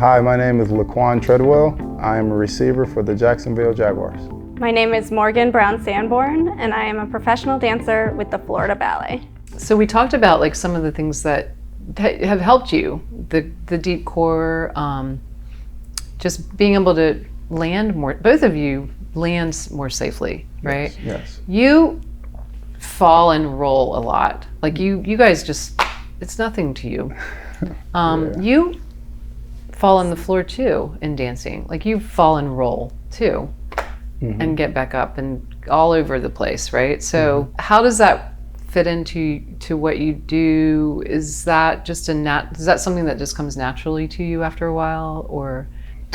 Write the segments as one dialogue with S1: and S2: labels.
S1: Hi, my name is Laquon5. I am a receiver for the Jacksonville Jaguars.
S2: My name is Morgan Brown Sanborn, and I am a professional dancer with the Florida Ballet.
S3: So we talked about like some of the things that have helped you, the deep core, just being able to land more. Both of you land more safely, right?
S1: Yes.
S3: You fall and roll a lot. Like you guys just, it's nothing to you. You fall on the floor too in dancing. Like you fall and roll too, and get back up and all over the place, right? So how does that fit into what you do? Is that just is that something that just comes naturally to you after a while, or?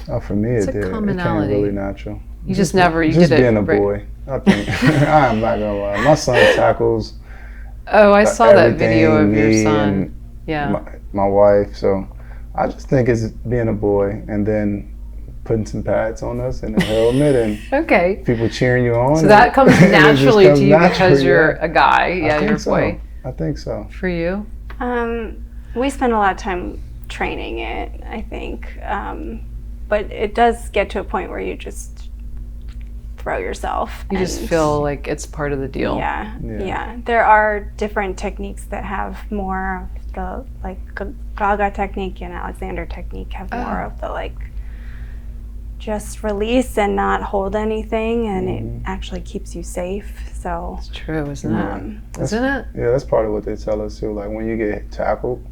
S1: Oh, for me, it did. It came really natural.
S3: You just never, you
S1: just
S3: did it.
S1: Just being a boy, I think. I'm not gonna lie. My son tackles.
S3: Oh, I saw that video of your
S1: me
S3: son.
S1: And
S3: Yeah.
S1: My wife. So I just think it's being a boy, and then putting some pads on us and a helmet, and
S3: Okay.
S1: people cheering you on.
S3: So that comes naturally to you because you're
S1: yeah.
S3: a guy. Yeah, you're a
S1: so.
S3: boy.
S1: I think so.
S3: For you?
S2: We spend a lot of time training it, I think. But it does get to a point where you just throw yourself.
S3: You just feel like it's part of the deal.
S2: Yeah. There are different techniques that have more of the, like Gaga technique and Alexander technique have more of the like just release and not hold anything, and it actually keeps you safe. So
S3: it's true, isn't it? Isn't it?
S1: Yeah, that's part of what they tell us too. Like when you get tackled,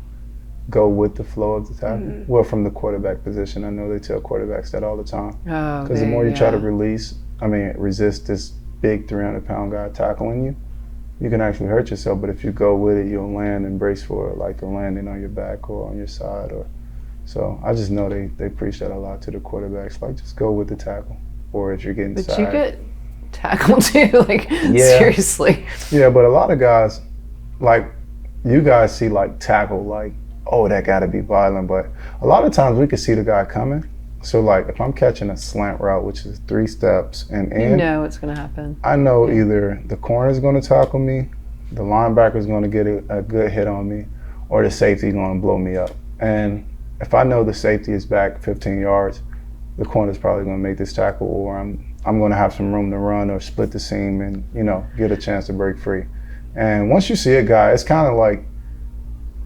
S1: go with the flow of the tackle. Well, from the quarterback position, I know they tell quarterbacks that all the time.
S3: Oh,
S1: because the more you try to resist this big 300-pound guy tackling you, you can actually hurt yourself. But if you go with it, you'll land and brace for it, like the landing on your back or on your side. So I just know they preach that a lot to the quarterbacks. Like, just go with the tackle. Or if you're getting
S3: But
S1: sacked.
S3: you get tackled too, like seriously.
S1: Yeah, but a lot of guys, like you guys see like tackle, like, oh, that got to be violent. But a lot of times we can see the guy coming. So like if I'm catching a slant route, which is 3 steps and in,
S3: you know it's going to happen.
S1: I know either the corner is going to tackle me, the linebacker is going to get a good hit on me, or the safety is going to blow me up. And if I know the safety is back 15 yards, the corner is probably going to make this tackle, or I'm going to have some room to run or split the seam and, get a chance to break free. And once you see a guy, it's kind of like,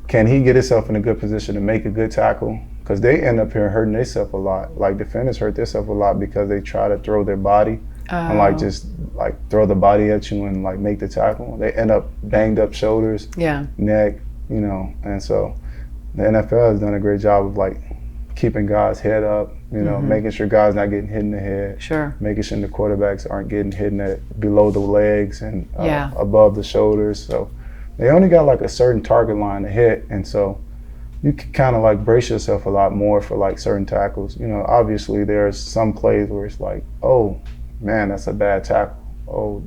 S1: can he get himself in a good position to make a good tackle? Because they end up here hurting themselves a lot. Like defenders hurt themselves a lot because they try to throw their body and just throw the body at you and like make the tackle. They end up banged up shoulders, neck, and so the NFL has done a great job of like keeping guys' head up, making sure guys not getting hit in the head, making sure the quarterbacks aren't getting hit below the legs and above the shoulders. So they only got like a certain target line to hit, and so you can kind of like brace yourself a lot more for like certain tackles. Obviously there's some plays where it's like, oh man, that's a bad tackle. Oh,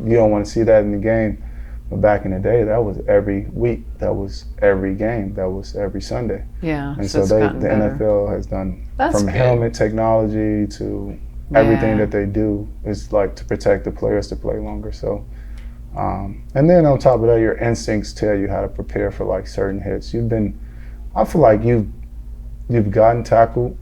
S1: you don't want to see that in the game. But back in the day, that was every week, that was every game, that was every Sunday.
S3: Yeah.
S1: And so the NFL has done from helmet technology to everything that they do is like to protect the players to play longer. So, and then on top of that, your instincts tell you how to prepare for like certain hits. I feel like you've gotten tackled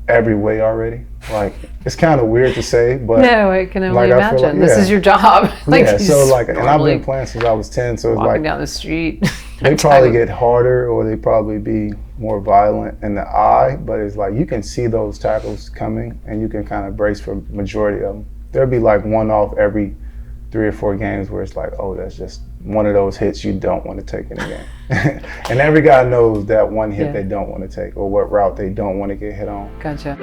S1: every way already. Like it's kind of weird to say, but
S3: no, I can only imagine. This is your job.
S1: And I've been playing since I was 10, so it's
S3: walking down the street.
S1: They probably get harder, or they probably be more violent in the eye. But it's like you can see those tackles coming, and you can kind of brace for majority of them. There'll be like one off every 3 or 4 games where it's like, oh, that's just one of those hits you don't want to take in a game. And every guy knows that one hit they don't want to take, or what route they don't want to get hit on.
S3: Gotcha.